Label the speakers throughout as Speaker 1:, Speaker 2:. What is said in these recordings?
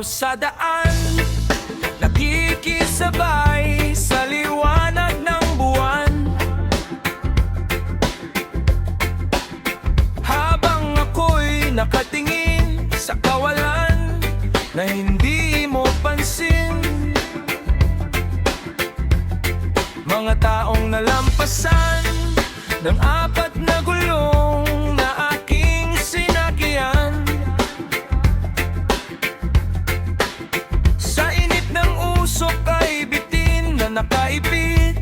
Speaker 1: sa daan, nakikisabay sa liwanag ng buwan. Habang ako'y nakatingin sa kawalan na hindi mo pansin, mga taong nalampasan ng apat na gulong na aking sinakyan. Sa init ng usok ay bitin na nakaipit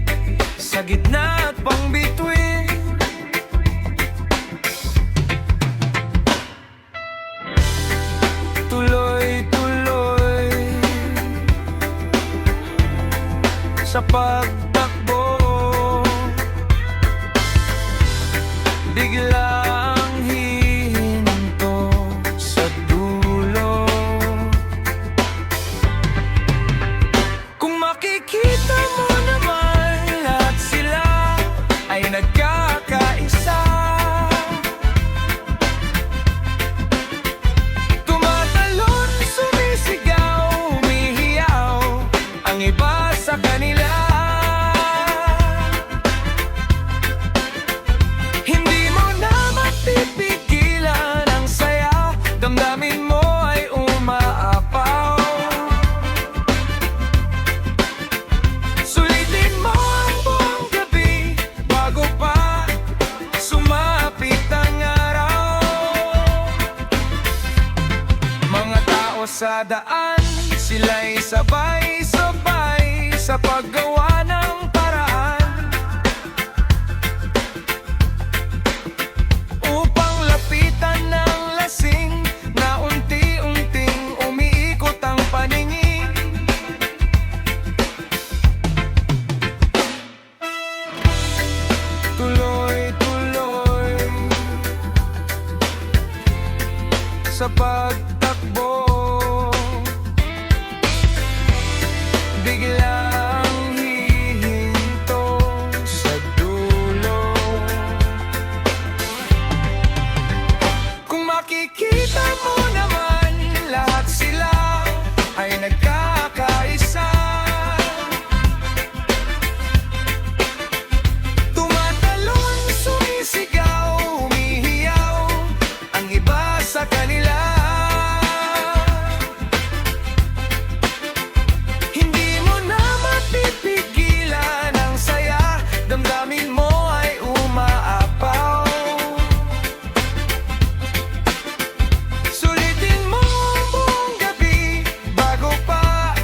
Speaker 1: sa gitna at pangbituin. Tuloy-tuloy sa pagtakbo, biglang hihinto sa dulo. Kung makikita mo naman, lahat sila ay nagkakaisa. Tumatalon, sumisigaw, humihiyaw ang iba sa kanila. Damdamin mo ay umaapaw. Sulitin mo ang buong gabi bago pa sumapit ang araw. Mga tao sa daan, sila'y sabay-sabay sa paggawa ng paraan upang lapitan ng lasing. Tuloy-tuloy sa pagtakbo, biglang hihinto sa dulo. Kung makikita mo naman, lahat sila ay nagkakaisa. Sa kanila, hindi mo na mapipigilan ang saya, damdamin mo ay umaapaw. Sulitin mo ang buong gabi bago pa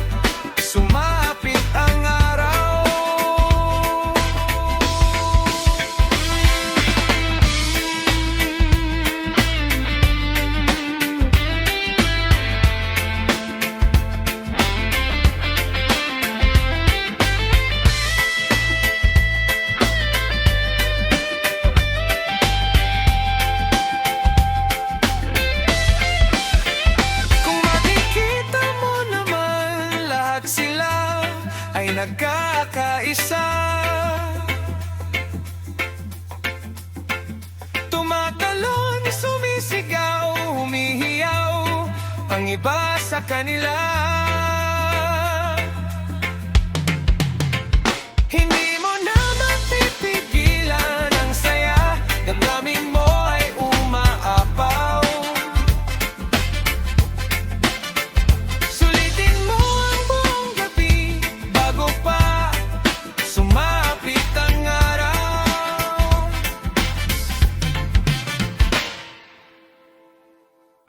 Speaker 1: sumapit ang araw. Sila ay nagkakaisa. Tumatalon, sumisigaw, humihiyaw ang iba sa kanila.